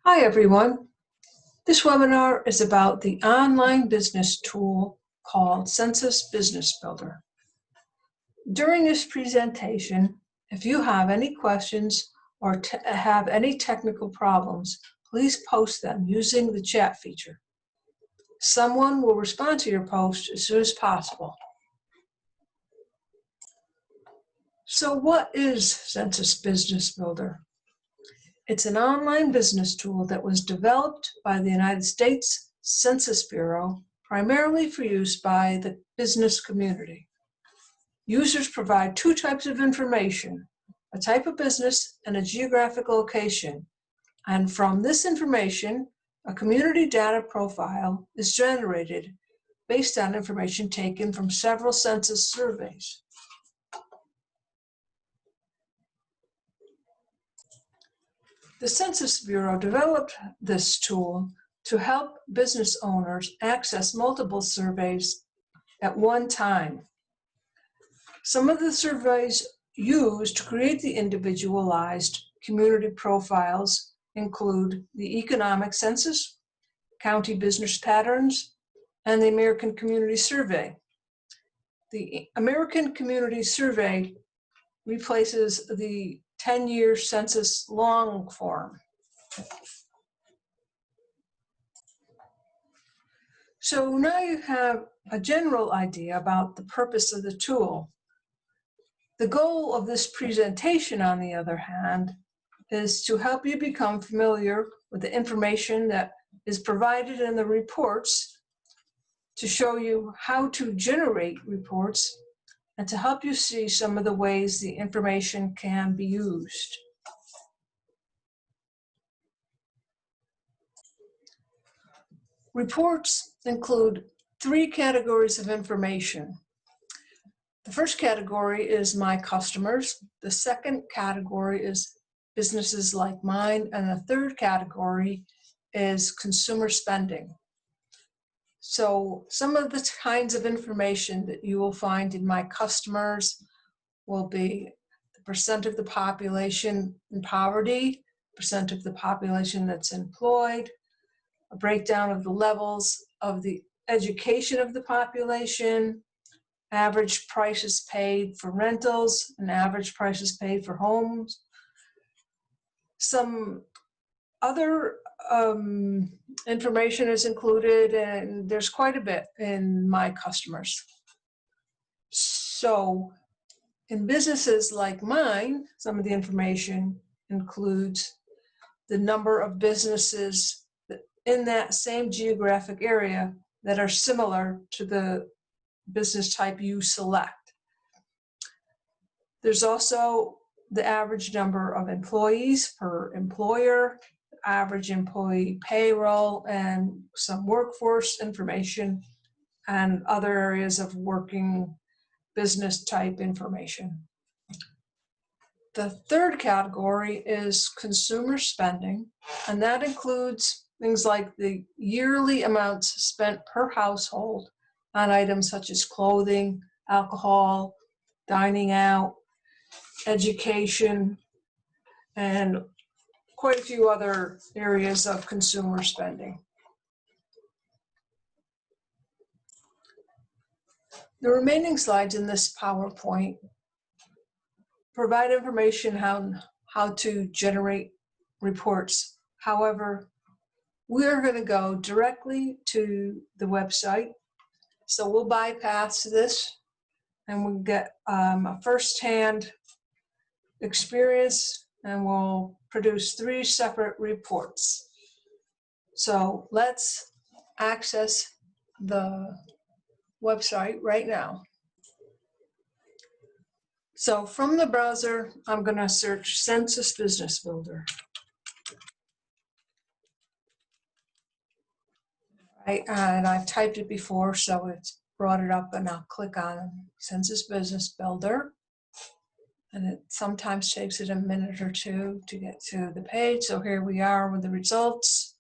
Hi everyone. This webinar is about the online business tool called Census Business Builder. During this presentation, if you have any questions or have any technical problems, please post them using the chat feature. Someone will respond to your post as soon as possible. So what is Census Business Builder? It's an online business tool that was developed by the United States Census Bureau, primarily for use by the business community. Users provide two types of information, a type of business and a geographic location. And from this information, a community data profile is generated based on information taken from several census surveys. The Census Bureau developed this tool to help business owners access multiple surveys at one time. Some of the surveys used to create the individualized community profiles include the Economic Census, County Business Patterns, and the American Community Survey. The American Community Survey replaces the 10-year census long form. So now you have a general idea about the purpose of the tool. The goal of this presentation, on the other hand, is to help you become familiar with the information that is provided in the reports, to show you how to generate reports, and to help you see some of the ways the information can be used. Reports include three categories of information. The first category is my customers. The second category is businesses like mine. And the third category is consumer spending. So some of the kinds of information that you will find in my customers will be the percent of the population in poverty, percent of the population that's employed, a breakdown of the levels of the education of the population, average prices paid for rentals, and average prices paid for homes. Some other information is included, and there's quite a bit in my customers. So in businesses like mine, some of the information includes the number of businesses in that same geographic area that are similar to the business type you select. There's also the average number of employees per employer, average employee payroll, and some workforce information, and other areas of working business type information. The third category is consumer spending, and that includes things like the yearly amounts spent per household on items such as clothing, alcohol, dining out, education, and quite a few other areas of consumer spending. The remaining slides in this PowerPoint provide information on how to generate reports. However, we're going to go directly to the website. So we'll bypass this and we'll get a first-hand experience, and we'll produce 3 separate reports. So let's access the website right now. So from the browser, I'm going to search Census Business Builder. Right, and I've typed it before, so it's brought it up, and I'll click on Census Business Builder. And it sometimes takes it a minute or two to get to the page. So here we are with the results.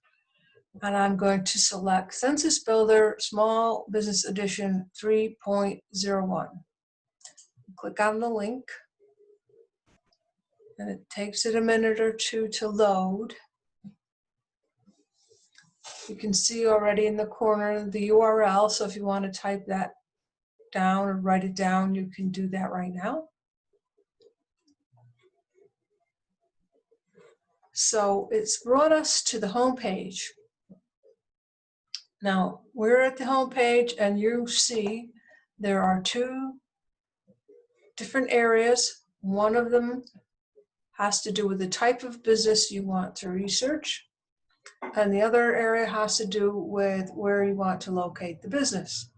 And I'm going to select Census Builder Small Business Edition 3.01. Click on the link. and it takes it a minute or two to load. You can see already in the corner the URL, so if you want to type that down or write it down, you can do that right now. So it's brought us to the home page. Now we're at the home page, and you see there are two different areas. One of them has to do with the type of business you want to research, and the other area has to do with where you want to locate the business.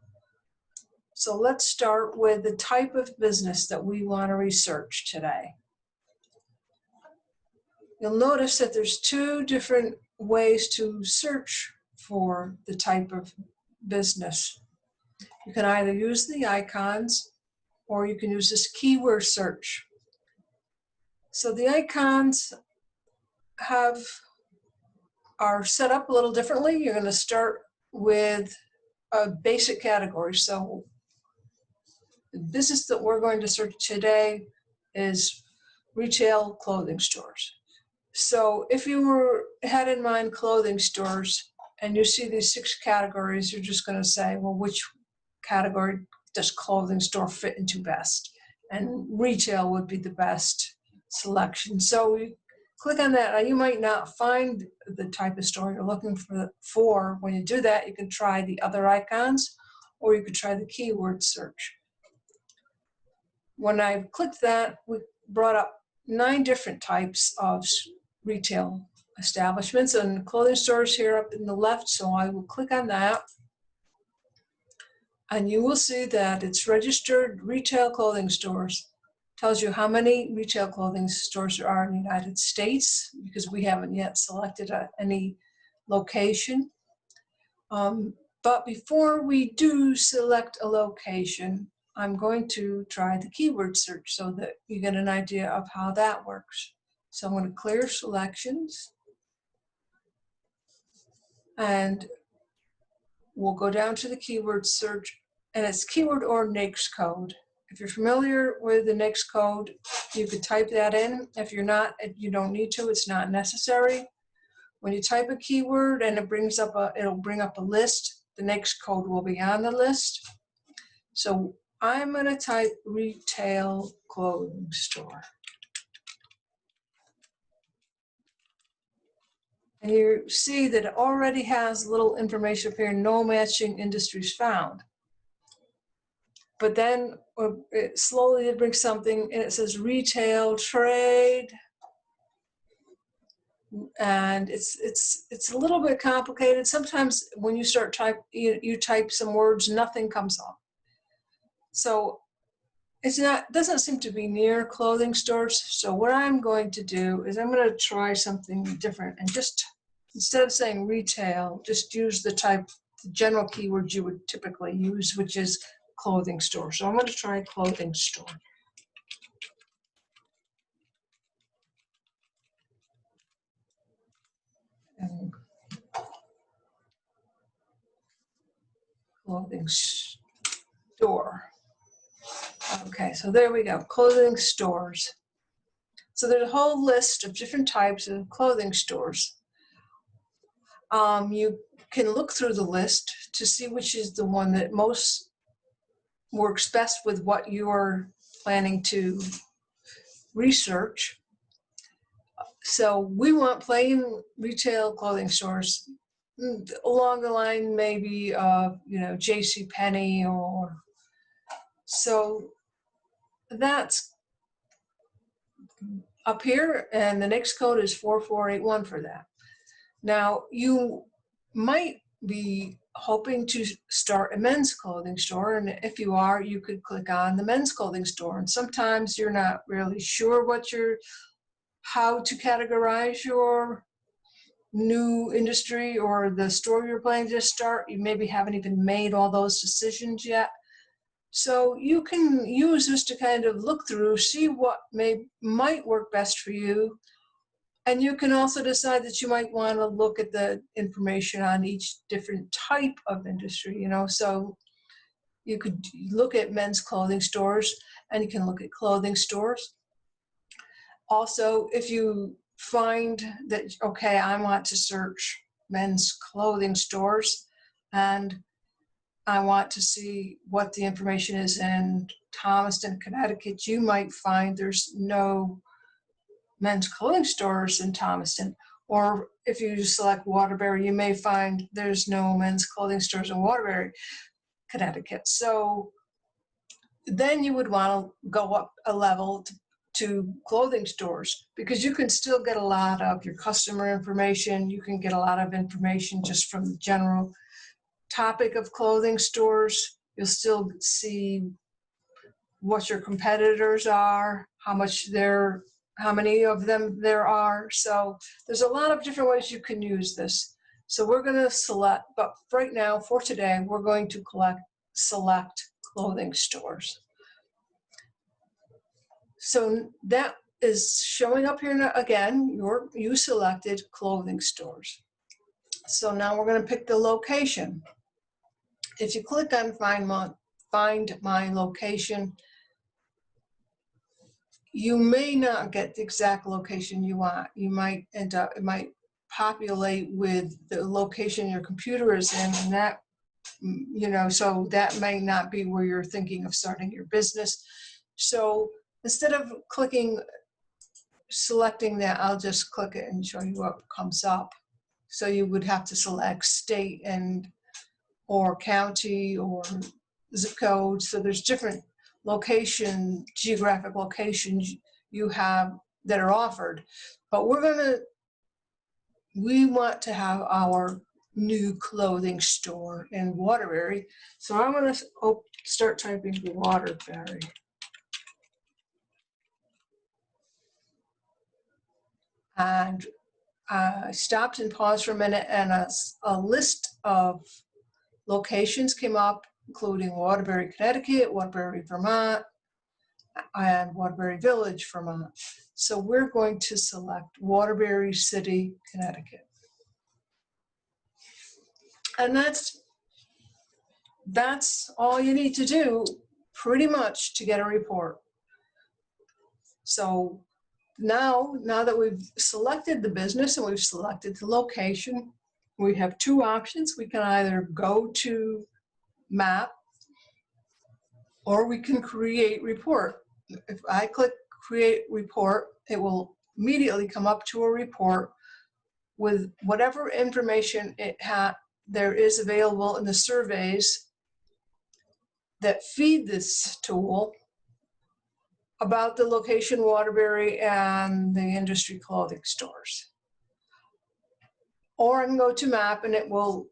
So let's start with the type of business that we want to research today. You'll notice that there's two different ways to search for the type of business. You can either use the icons or you can use this keyword search. So the icons are set up a little differently. You're going to start with a basic category. So the business that we're going to search today is retail clothing stores. So if you had in mind clothing stores and you see these 6 categories, you're just going to say, well, which category does clothing store fit into best? And retail would be the best selection. So you click on that. Now, you might not find the type of store you're looking for. When you do that, you can try the other icons, or you could try the keyword search. When I clicked that, we brought up 9 different types of retail establishments and clothing stores here up in the left. So I will click on that, and you will see that it's registered retail clothing stores. Tells you how many retail clothing stores there are in the United States, because we haven't yet selected any location. But before we do select a location, I'm going to try the keyword search so that you get an idea of how that works. So I'm going to clear selections, and we'll go down to the keyword search, and it's keyword or NAICS code. If you're familiar with the NAICS code, you could type that in. If you're not, you don't need to. It's not necessary. When you type a keyword and it'll bring up a list, the NAICS code will be on the list. So I'm going to type retail clothing store. And you see that it already has little information up here, no matching industries found. But then it slowly brings something, and it says retail trade. And it's a little bit complicated. Sometimes when you start you type some words, nothing comes up. So doesn't seem to be near clothing stores. So what I'm going to do is I'm going to try something different, and just instead of saying retail, just use the general keywords you would typically use, which is clothing store. So I'm going to try clothing store. And clothing store. Okay, so there we go, clothing stores. So there's a whole list of different types of clothing stores. You can look through the list to see which is the one that most works best with what you're planning to research. So we want plain retail clothing stores along the line maybe of, JCPenney or so. That's up here, and the next code is 4481 for that. Now, you might be hoping to start a men's clothing store, and if you are, you could click on the men's clothing store. And sometimes you're not really sure how to categorize your new industry or the store you're planning to start. You maybe haven't even made all those decisions yet. So you can use this to kind of look through, see what might work best for you. And you can also decide that you might want to look at the information on each different type of industry, So you could look at men's clothing stores, and you can look at clothing stores. Also, if you find that, okay, I want to search men's clothing stores and I want to see what the information is in Thomaston, Connecticut, you might find there's no men's clothing stores in Thomaston. Or if you select Waterbury, you may find there's no men's clothing stores in Waterbury, Connecticut. So then you would want to go up a level to clothing stores, because you can still get a lot of your customer information. You can get a lot of information just from the general topic of clothing stores. You'll still see what your competitors are, how many of them there are. So there's a lot of different ways you can use this. So we're going to select, but right now for today, we're going to select clothing stores. So that is showing up here again. You selected clothing stores. So now we're going to pick the location. If you click on Find My Location, you may not get the exact location you want. You might it might populate with the location your computer is in, and that, so that may not be where you're thinking of starting your business. So instead of selecting that, I'll just click it and show you what comes up. So you would have to select state or county or zip code. So there's different geographic locations you have that are offered. But we want to have our new clothing store in Waterbury. So I'm going to start typing Waterbury. And I stopped and paused for a minute, and a list of locations came up, including Waterbury, Connecticut, Waterbury, Vermont, and Waterbury Village, Vermont. So we're going to select Waterbury City, Connecticut. And that's all you need to do pretty much to get a report. So now that we've selected the business and we've selected the location, we have two options. We can either go to Map, or we can create report. If I click Create Report, it will immediately come up to a report with whatever information there is available in the surveys that feed this tool about the location Waterbury and the industry clothing stores. Or I can go to Map, and it will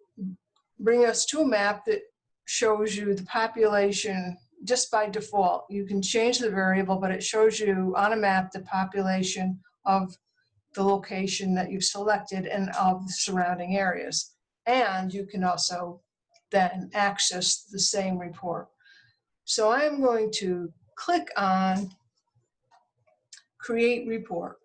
bring us to a map that shows you the population just by default. You can change the variable, but it shows you on a map the population of the location that you've selected and of the surrounding areas. And you can also then access the same report. So I'm going to click on Create Report.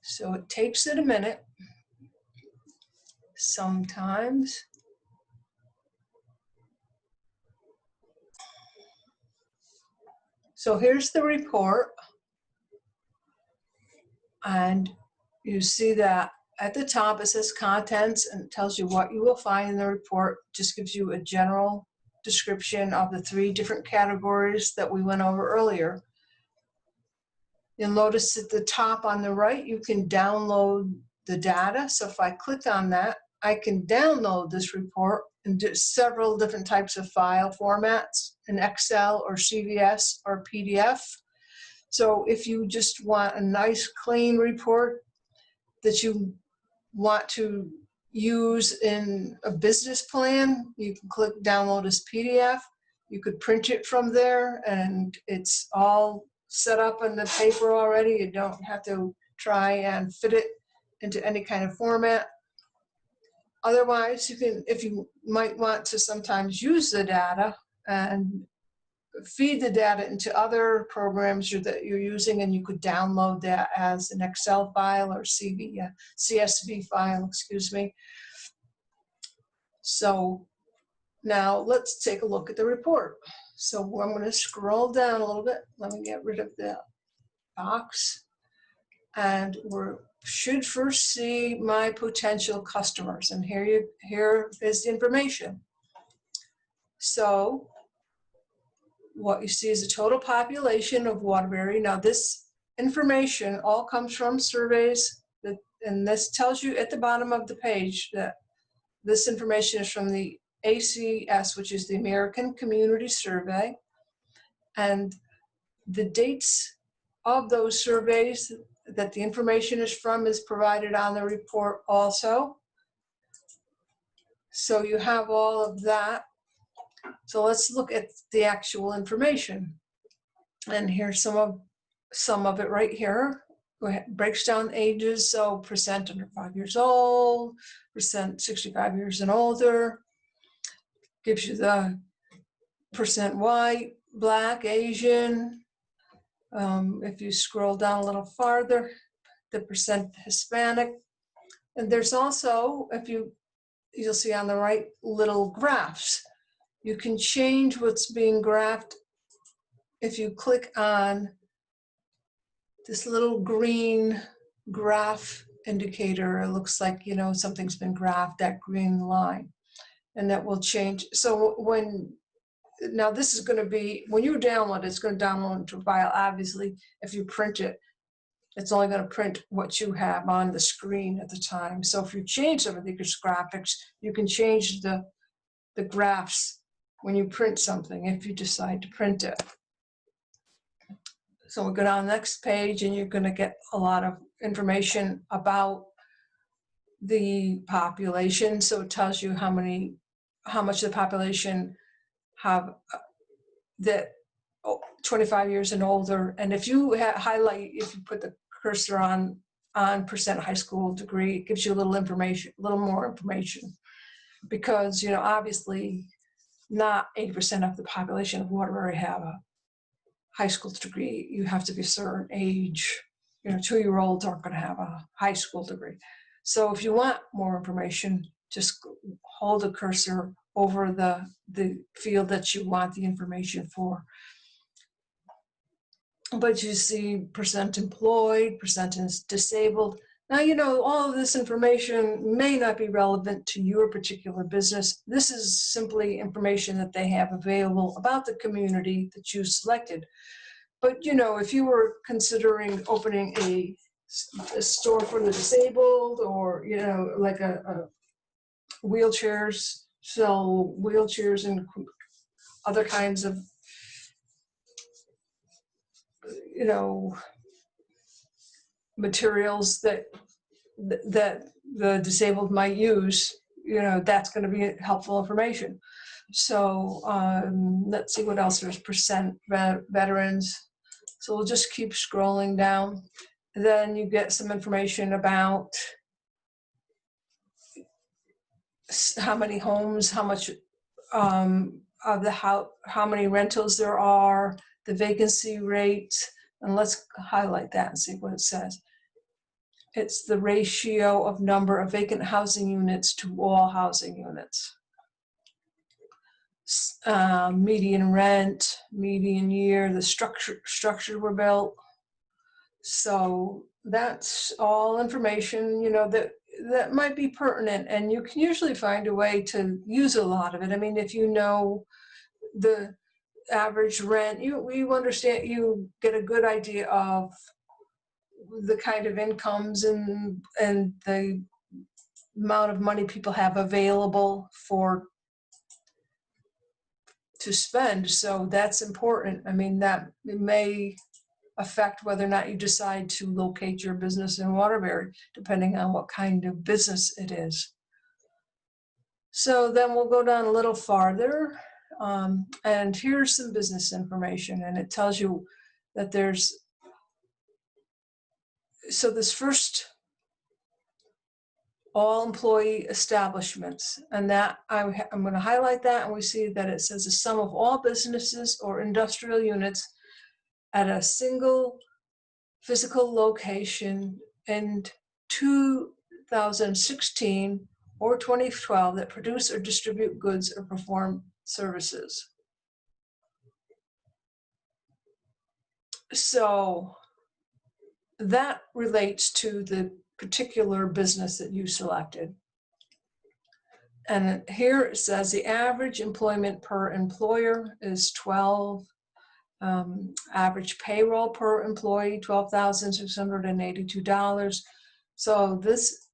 So it takes it a minute sometimes. So here's the report, and you see that at the top it says contents, and it tells you what you will find in the report. Just gives you a general description of the 3 different categories that we went over earlier. You'll notice at the top on the right, you can download the data. So if I click on that, I can download this report into several different types of file formats, in Excel or CVS or PDF. So if you just want a nice clean report that you want to use in a business plan, you can click download as PDF. You could print it from there, and it's all set up in the paper already. You don't have to try and fit it into any kind of format. Otherwise, you can, if you might want to sometimes use the data and feed the data into other programs that you're using, and you could download that as an Excel file or CSV file, excuse me. So now let's take a look at the report. So I'm going to scroll down a little bit. Let me get rid of the box. And we should first see my potential customers. And here is the information. So what you see is the total population of Waterbury. Now this information all comes from surveys, and this tells you at the bottom of the page that this information is from the ACS, which is the American Community Survey. And the dates of those surveys that the information is from is provided on the report also. So you have all of that. So let's look at the actual information. And here's some of it right here. It breaks down ages, so percent under 5 years old, percent 65 years and older. Gives you the percent white, black, Asian. If you scroll down a little farther, the percent Hispanic. And there's also, you'll see on the right, little graphs. You can change what's being graphed if you click on this little green graph indicator. It looks like, something's been graphed, that green line, and that will change. So now this is going to be, when you download it, it's going to download to a file. Obviously, if you print it, it's only going to print what you have on the screen at the time. So if you change some of these graphics, you can change the graphs when you print something, if you decide to print it. So we'll go down the next page, and you're going to get a lot of information about the population. So it tells you how much the population have that 25 years and older. And if you highlight, if you put the cursor on percent high school degree, it gives you a little more information, because obviously not 80% of the population of Waterbury have a high school degree. You have to be a certain age. 2-year-olds aren't going to have a high school degree. So if you want more information, just hold the cursor over the field that you want the information for. But you see percent employed, percent is disabled. Now, all of this information may not be relevant to your particular business. This is simply information that they have available about the community that you selected. But, if you were considering opening a store for the disabled, or, like a wheelchairs, sell wheelchairs and other kinds of, materials that the disabled might use, that's going to be helpful information. So let's see what else. There's percent veterans. So we'll just keep scrolling down. Then you get some information about how many homes, how much of the how many rentals there are, the vacancy rate, and let's highlight that and see what it says. It's the ratio of number of vacant housing units to all housing units. Median rent, median year, the structure were built. So that's all information, that might be pertinent, and you can usually find a way to use a lot of it. I mean, if you know the average rent, you understand, you get a good idea of the kind of incomes and the amount of money people have available to spend. So that's important. I mean, that may affect whether or not you decide to locate your business in Waterbury, depending on what kind of business it is. So then we'll go down a little farther, and here's some business information, and it tells you that so this first, all employee establishments, and that I'm going to highlight that, and we see that it says the sum of all businesses or industrial units at a single physical location in 2016 or 2012 that produce or distribute goods or perform services. So that relates to the particular business that you selected. And here it says the average employment per employer is 12. Average payroll per employee, $12,682. So this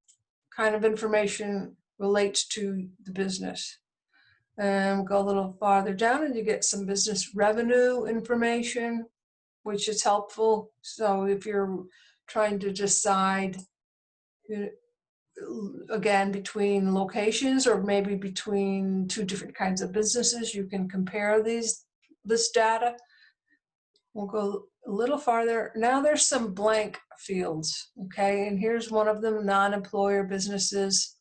kind of information relates to the business. And go a little farther down and you get some business revenue information, which is helpful. So if you're trying to decide, again, between locations or maybe between two different kinds of businesses, you can compare this data. We'll go a little farther. Now there's some blank fields, okay? And here's one of them, non-employer businesses.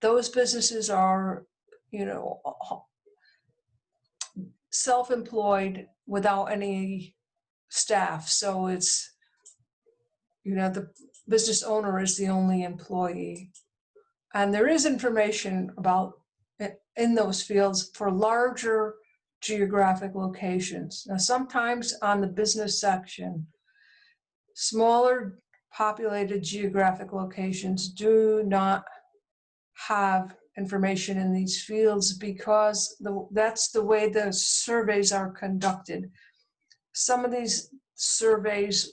Those businesses are, self-employed without any staff. So it's, the business owner is the only employee. And there is information about in those fields for larger geographic locations. Now, sometimes on the business section, smaller populated geographic locations do not have information in these fields because that's the way the surveys are conducted. Some of these surveys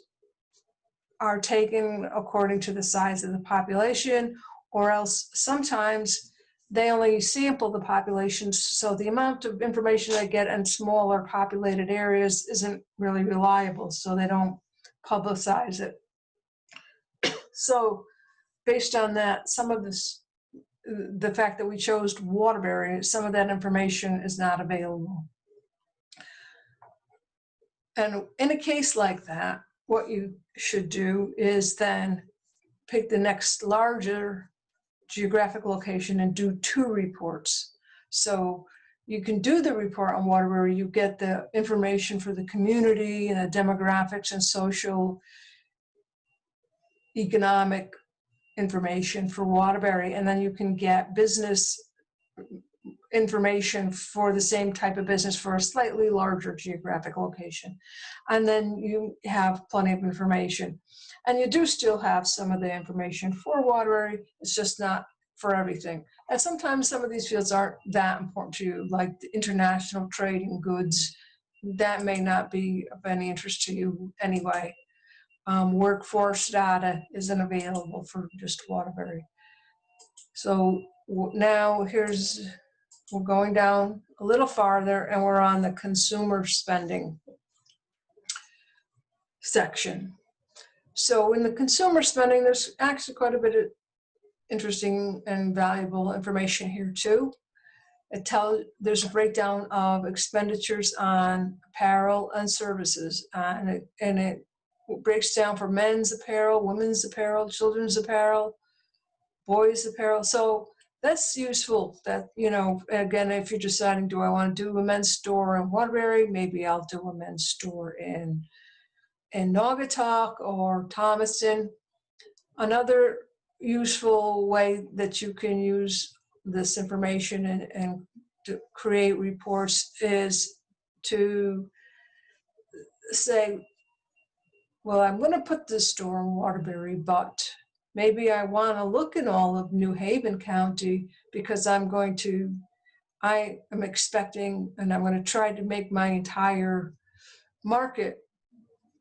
are taken according to the size of the population, or else sometimes they only sample the populations, so the amount of information they get in smaller populated areas isn't really reliable, so they don't publicize it. So based on that, some of this, the fact that we chose Waterbury, some of that information is not available. And in a case like that, what you should do is then pick the next larger geographic location and do 2 reports. So you can do the report on Waterbury, you get the information for the community and the demographics and social economic information for Waterbury, and then you can get business information for the same type of business for a slightly larger geographic location. And then you have plenty of information. And you do still have some of the information for Waterbury, it's just not for everything. And sometimes some of these fields aren't that important to you, like the international trade in goods. That may not be of any interest to you anyway. Workforce data isn't available for just Waterbury. So now we're going down a little farther and we're on the consumer spending section. So in the consumer spending, there's actually quite a bit of interesting and valuable information here too. There's a breakdown of expenditures on apparel and services, and it breaks down for men's apparel, women's apparel, children's apparel, boys apparel. So that's useful. That, again, if you're deciding, do I want to do a men's store in Waterbury? Maybe I'll do a men's store in Naugatuck or Thomaston. Another useful way that you can use this information and to create reports is to say, well, I'm going to put this store in Waterbury, but maybe I want to look in all of New Haven County because I am expecting, and I'm going to try to make my entire market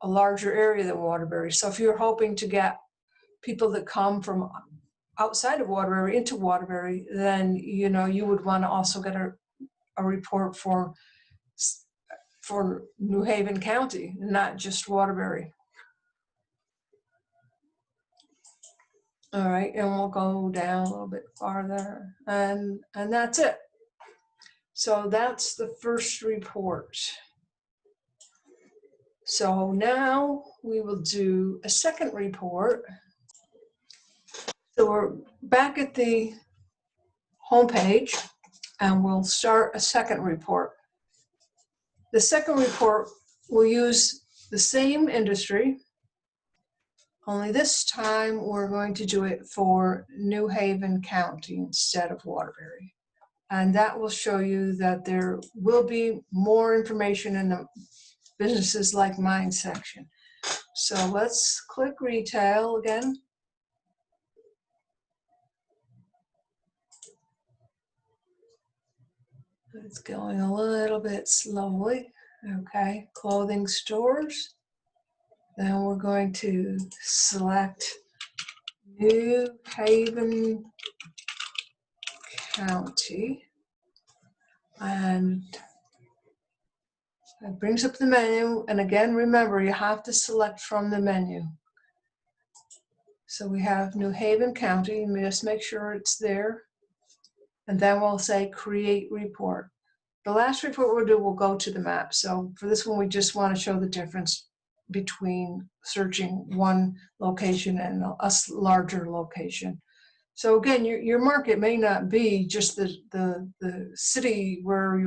a larger area than Waterbury. So if you're hoping to get people that come from outside of Waterbury into Waterbury, then you would want to also get a report for New Haven County, not just Waterbury. All right, and we'll go down a little bit farther, and that's it. So that's the first report. So now we will do a second report. So we're back at the home page, and we'll start a second report. The second report will use the same industry, only this time we're going to do it for New Haven County instead of Waterbury. And that will show you that there will be more information in businesses like mine section. So let's click retail again. It's going a little bit slowly. Okay, clothing stores. Then we're going to select New Haven County. And it brings up the menu. And again, remember, you have to select from the menu. So we have New Haven County. And we just make sure it's there. And then we'll say create report. The last report we'll do will go to the map. So for this one, we just want to show the difference between searching one location and a larger location. So again, your market may not be just the city where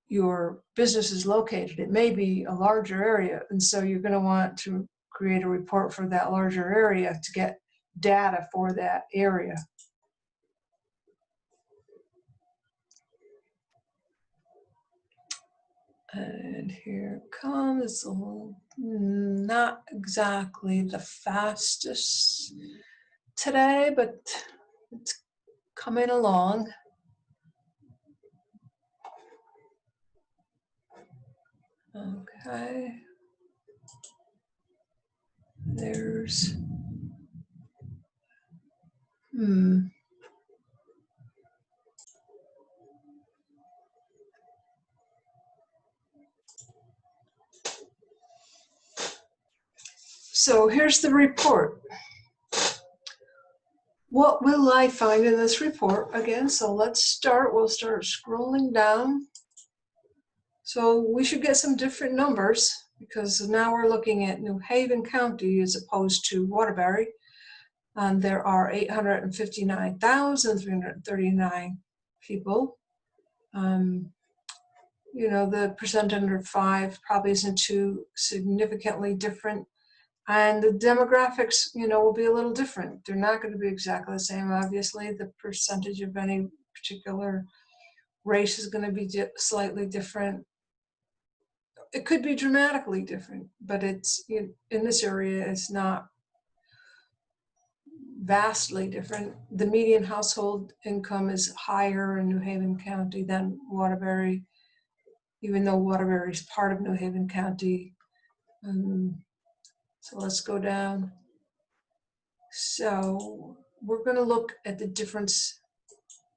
your business is located. It may be a larger area. And so you're going to want to create a report for that larger area to get data for that area. And here it comes. It's a little, not exactly the fastest today, but it's coming along. Okay. There's, So here's the report. What will I find in this report? Again, so let's start. We'll start scrolling down. So we should get some different numbers because now we're looking at New Haven County as opposed to Waterbury. And there are 859,339 people. You know, the percent under 5 probably isn't too significantly different. And the demographics, you know, will be a little different. They're not going to be exactly the same. Obviously, the percentage of any particular race is going to be slightly different. It could be dramatically different, but it's in this area, it's not vastly different. The median household income is higher in New Haven County than Waterbury, even though Waterbury is part of New Haven County. So let's go down. So we're going to look at the difference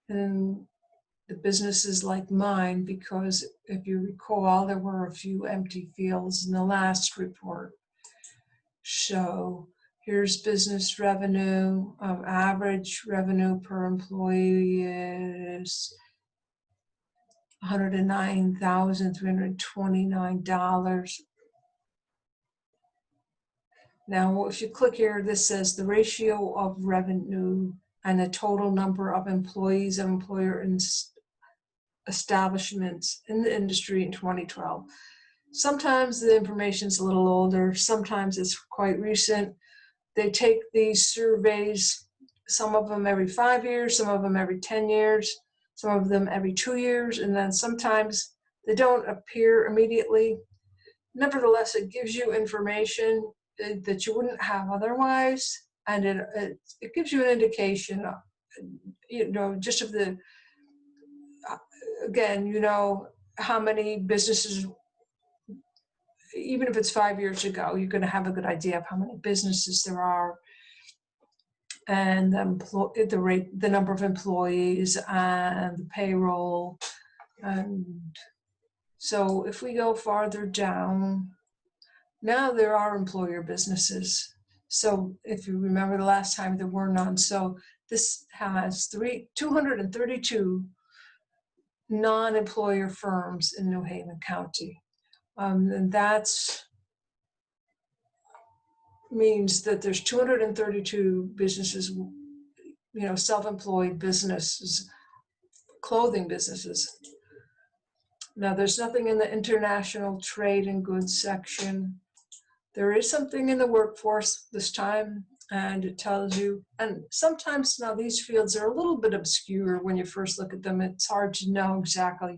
in the businesses like mine, because if you recall, there were a few empty fields in the last report. So here's business revenue. Average revenue per employee is $109,329. Now, if you click here, this says the ratio of revenue and the total number of employees of employer establishments in the industry in 2012. Sometimes the information is a little older, sometimes it's quite recent. They take these surveys, some of them every 5 years, some of them every 10 years, some of them every 2 years, and then sometimes they don't appear immediately. Nevertheless, it gives you information that you wouldn't have otherwise, and it gives you an indication, you know, just of the, again, you know, how many businesses, even if it's 5 years ago, you're going to have a good idea of how many businesses there are, and the rate, the number of employees, and the payroll. And so if we go farther down, now there are employer businesses. So if you remember the last time, there were none. So this has 232 non-employer firms in New Haven County. And that's means that there's 232 businesses, you know, self-employed businesses, clothing businesses. Now there's nothing in the international trade and goods section. There is something in the workforce this time, and it tells you, and sometimes now these fields are a little bit obscure when you first look at them. It's hard to know exactly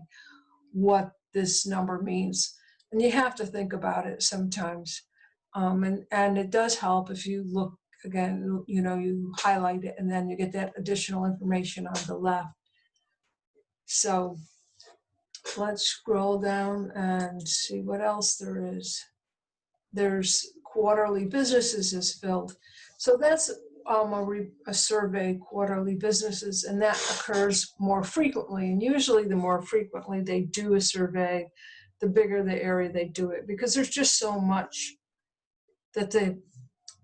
what this number means. And you have to think about it sometimes. And it does help if you look again, you highlight it and then you get that additional information on the left. So let's scroll down and see what else there is. There's quarterly businesses is filled. So that's a survey, quarterly businesses, and that occurs more frequently. And usually the more frequently they do a survey, the bigger the area they do it, because there's just so much that the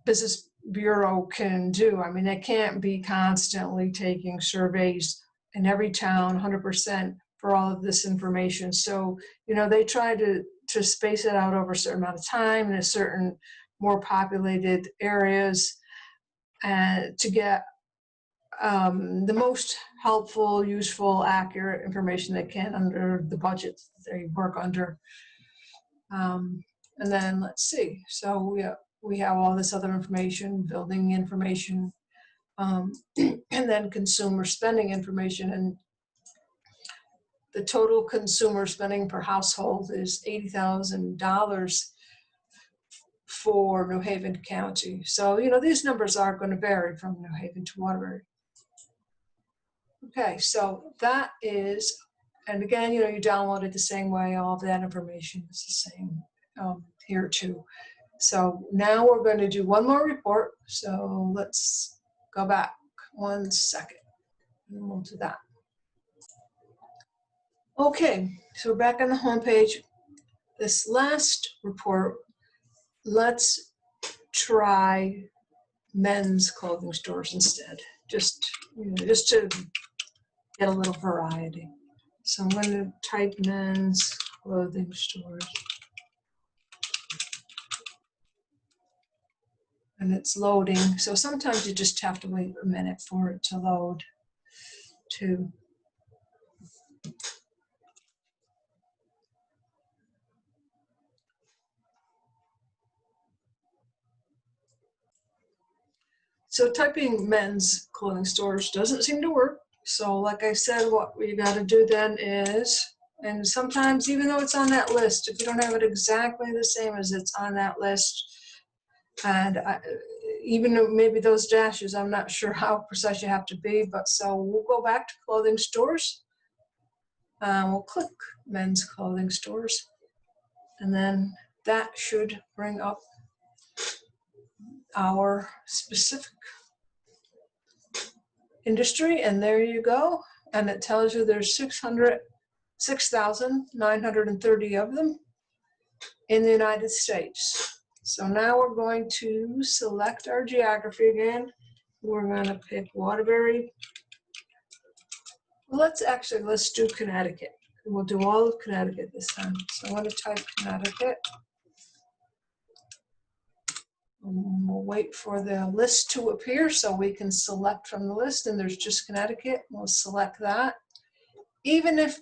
Business Bureau can do. I mean, they can't be constantly taking surveys in every town, 100% for all of this information. So, they try to space it out over a certain amount of time in a certain more populated areas, and to get the most helpful, useful, accurate information they can under the budget they work under. And then let's see. So we have all this other information, building information, and then consumer spending information. And the total consumer spending per household is $80,000 for New Haven County. So, these numbers are going to vary from New Haven to Waterbury. Okay, so that is, and again, you download it the same way. All of that information is the same here too. So now we're going to do one more report. So let's go back 1 second and we'll do that. Okay, so we're back on the home page. This last report, let's try men's clothing stores instead, just to get a little variety. So I'm going to type men's clothing stores. And it's loading. So sometimes you just have to wait a minute for it to load too. So typing men's clothing stores doesn't seem to work. So like I said, what we got to do then is, and sometimes even though it's on that list, if you don't have it exactly the same as it's on that list, and even though maybe those dashes, I'm not sure how precise you have to be, but so we'll go back to clothing stores. We'll click men's clothing stores, and then that should bring up our specific industry, and there you go. And it tells you there's 6,930 of them in the United States. So now we're going to select our geography again. We're going to pick Waterbury. Let's do Connecticut. We'll do all of Connecticut this time. So I'm going to type Connecticut. We'll wait for the list to appear so we can select from the list, and there's just Connecticut. We'll select that. Even if,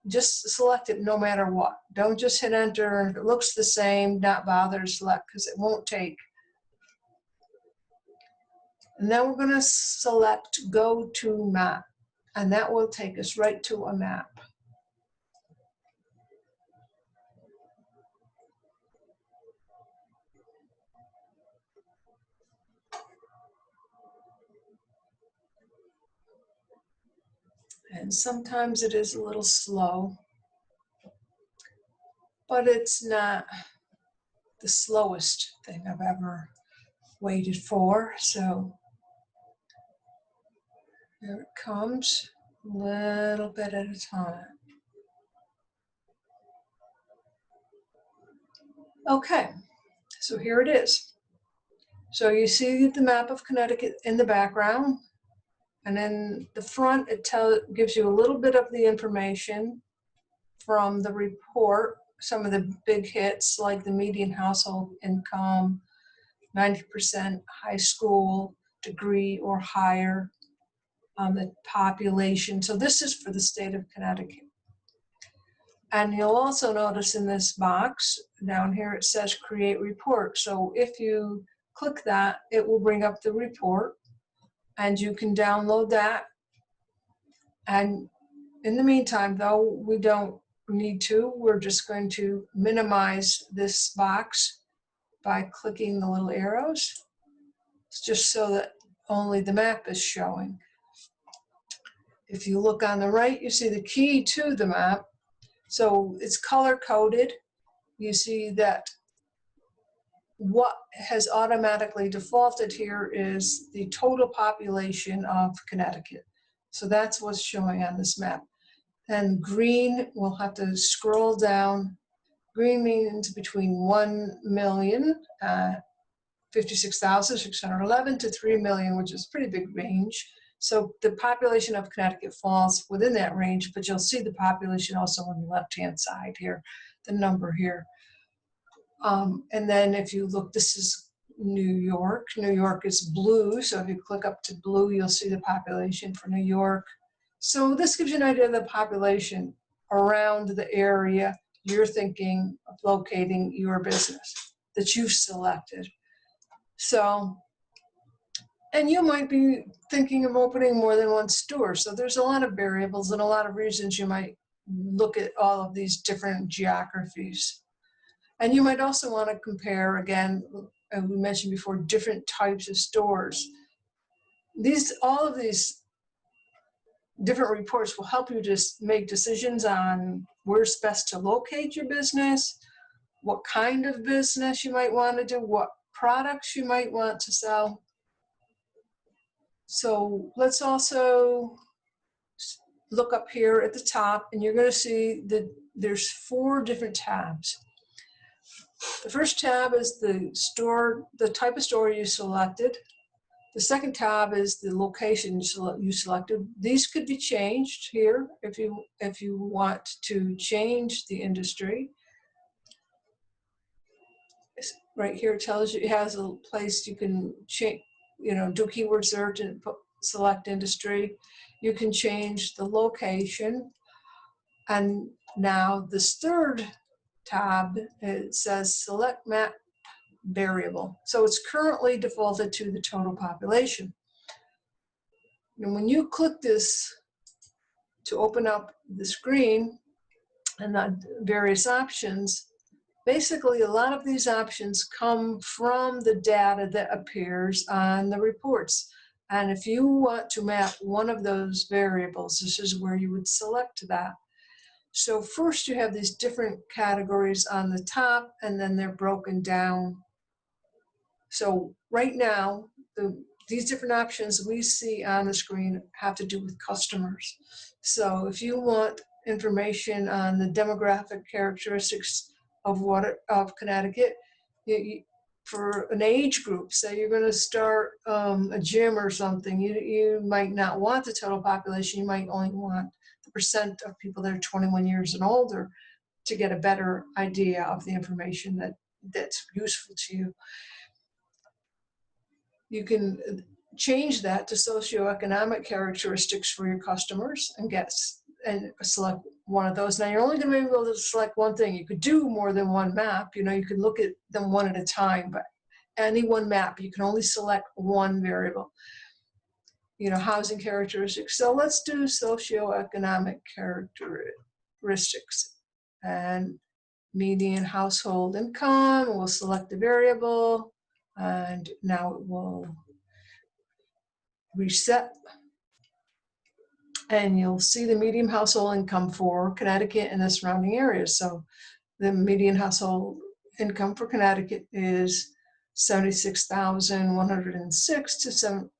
just select it no matter what. Don't just hit enter. If it looks the same, not bother to select because it won't take. And then we're going to select Go to Map, and that will take us right to a map. And sometimes it is a little slow, but it's not the slowest thing I've ever waited for. So here it comes, a little bit at a time. Okay, so here it is. So you see the map of Connecticut in the background. And in the front, it gives you a little bit of the information from the report, some of the big hits like the median household income, 90% high school degree or higher, the population. So this is for the state of Connecticut. And you'll also notice in this box down here, it says create report. So if you click that, it will bring up the report. And you can download that. And in the meantime, though, we don't need to, we're just going to minimize this box by clicking the little arrows, just so that only the map is showing. If you look on the right, you see the key to the map. So it's color-coded. You see that what has automatically defaulted here is the total population of Connecticut. So that's what's showing on this map. And green, we'll have to scroll down. Green means between 1,056,611 to 3 million, which is a pretty big range. So the population of Connecticut falls within that range, but you'll see the population also on the left-hand side here, the number here. And then if you look, this is New York. New York is blue, so if you click up to blue, you'll see the population for New York. So this gives you an idea of the population around the area you're thinking of locating your business that you've selected. So, and you might be thinking of opening more than one store. So there's a lot of variables and a lot of reasons you might look at all of these different geographies. And you might also want to compare, again, as we mentioned before, different types of stores. All of these different reports will help you just make decisions on where's best to locate your business, what kind of business you might want to do, what products you might want to sell. So let's also look up here at the top, and you're going to see that there's 4 different tabs. The first tab is the store, the type of store you selected. The second tab is the location you selected. These could be changed here if you want to change the industry. Right here it tells you, it has a place you can change, do keyword search and select industry. You can change the location. And now this third tab, it says select map variable. So it's currently defaulted to the total population. And when you click this to open up the screen and the various options, basically a lot of these options come from the data that appears on the reports. And if you want to map one of those variables, this is where you would select that. So first you have these different categories on the top, and then they're broken down. So right now, these different options we see on the screen have to do with customers. So if you want information on the demographic characteristics of Connecticut, for an age group, say you're going to start a gym or something, you might not want the total population. You might only want the percent of people that are 21 years and older to get a better idea of the information that's useful to you. You can change that to socioeconomic characteristics for your customers and select one of those. Now you're only going to be able to select one thing. You could do more than one map. You could look at them one at a time, but any one map, you can only select one variable. Housing characteristics. So let's do socioeconomic characteristics and median household income. We'll select the variable. And now it will reset. And you'll see the median household income for Connecticut and the surrounding areas. So the median household income for Connecticut is $76,106 to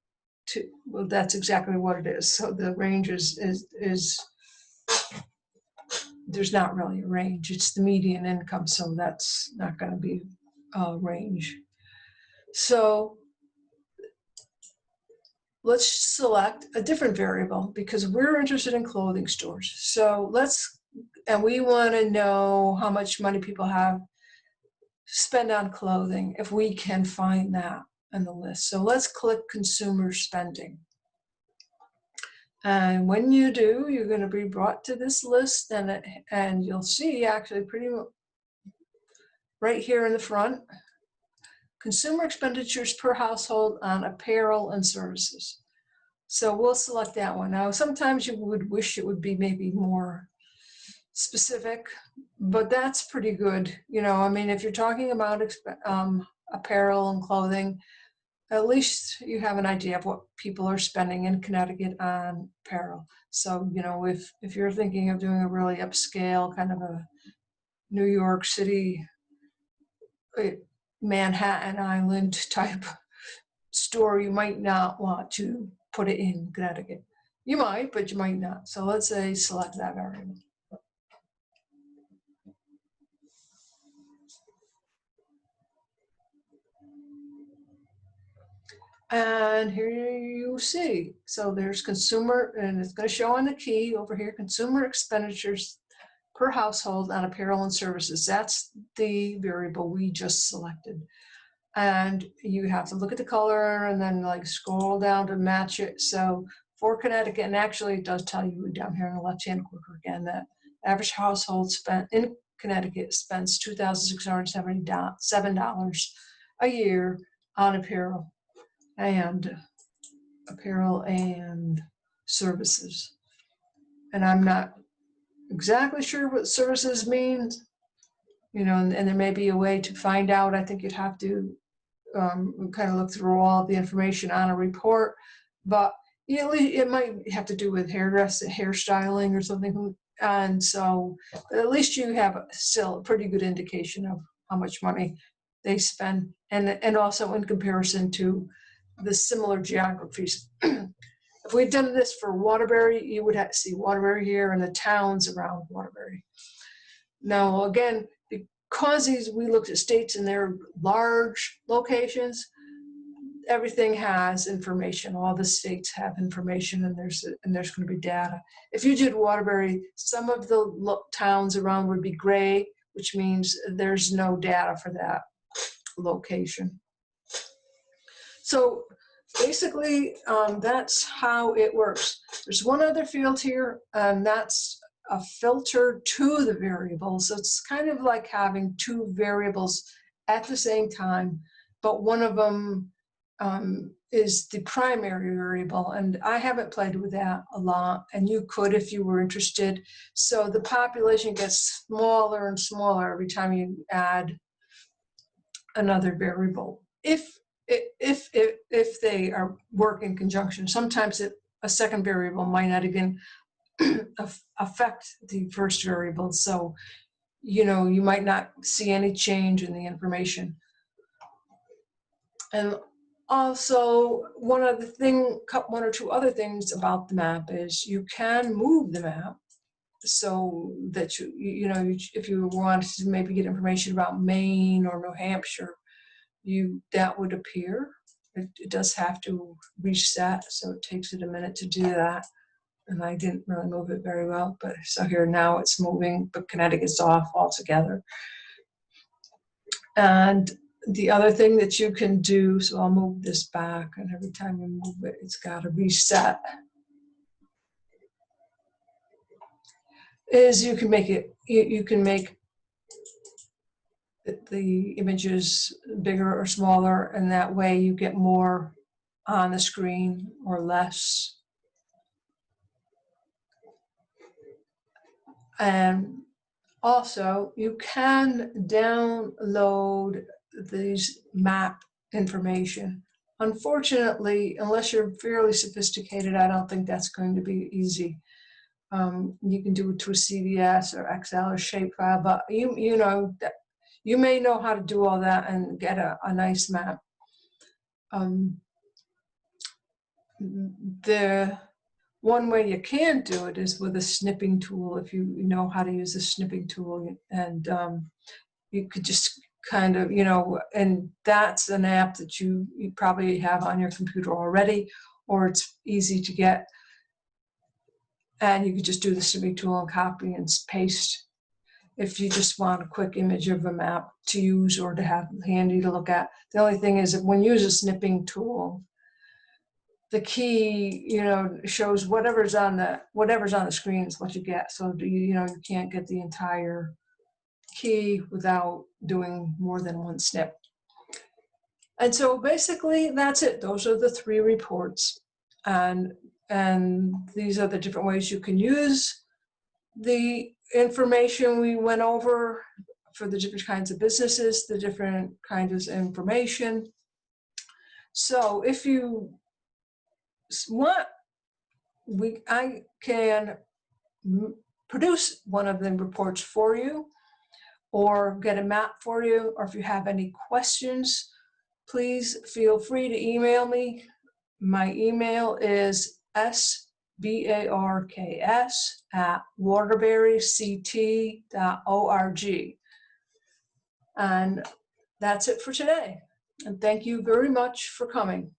well, that's exactly what it is. So the range is there's not really a range. It's the median income, so that's not going to be a range. So let's select a different variable because we're interested in clothing stores. So and we want to know how much money people have spend on clothing, if we can find that in the list. So let's click consumer spending. And when you do, you're going to be brought to this list, and you'll see actually pretty much right here in the front, consumer expenditures per household on apparel and services. So we'll select that one. Now, sometimes you would wish it would be maybe more specific, but that's pretty good. You know, I mean, if you're talking about apparel and clothing, at least you have an idea of what people are spending in Connecticut on apparel. So, you know, if you're thinking of doing a really upscale kind of a New York City, Manhattan Island type store, you might not want to put it in Connecticut. You might, but you might not. So let's say select that variable. And here you see, so there's consumer, and it's going to show on the key over here, consumer expenditures per household on apparel and services. That's the variable we just selected. And you have to look at the color and then like scroll down to match it. So for Connecticut, and actually it does tell you down here in the left-hand corner again that average household spent in Connecticut spends $2,677 a year on apparel and services. And I'm not exactly sure what services means, you know, and there may be a way to find out. I think you'd have to kind of look through all the information on a report, but it might have to do with hairstyling or something. And so at least you have still a pretty good indication of how much money they spend, and also in comparison to the similar geographies. If we'd done this for Waterbury, you would have to see Waterbury here and the towns around Waterbury. Now, again, because we looked at states and their large locations, everything has information. All the states have information, and there's going to be data. If you did Waterbury, some of the towns around would be gray, which means there's no data for that location. So basically, that's how it works. There's one other field here, and that's a filter to the variable. So it's kind of like having two variables at the same time, but one of them is the primary variable, and I haven't played with that a lot, and you could if you were interested. So the population gets smaller and smaller every time you add another variable. If they work in conjunction, sometimes a second variable might not again affect the first variable. So, you know, you might not see any change in the information. And also, one or two other things about the map is you can move the map so that you know, if you wanted to maybe get information about Maine or New Hampshire, that would appear. It does have to reset, so it takes it a minute to do that. And I didn't really move it very well, but so here now it's moving, but Connecticut's off altogether. And the other thing that you can do, so I'll move this back, and every time you move it, it's got to reset, is you can make it, you can make the images bigger or smaller, and that way you get more on the screen or less. And also, you can download these map information. Unfortunately, unless you're fairly sophisticated, I don't think that's going to be easy. You can do it to a CVS or Excel or shapefile, but you know that you may know how to do all that and get a nice map. The one way you can do it is with a snipping tool, if you know how to use a snipping tool, and you could just kind of, you know, and that's an app that you probably have on your computer already, or it's easy to get, and you could just do the snipping tool and copy and paste if you just want a quick image of a map to use or to have handy to look at. The only thing is that when you use a snipping tool, the key, you know, shows whatever's on the screen is what you get. So you know, you can't get the entire key without doing more than one snip. And so basically that's it. Those are the three reports, and these are the different ways you can use the information we went over for the different kinds of businesses, the different kinds of information. So if you want, I can produce one of the reports for you or get a map for you, or if you have any questions, please feel free to email me. My email is sbarks@waterburyct.org. And that's it for today. And thank you very much for coming.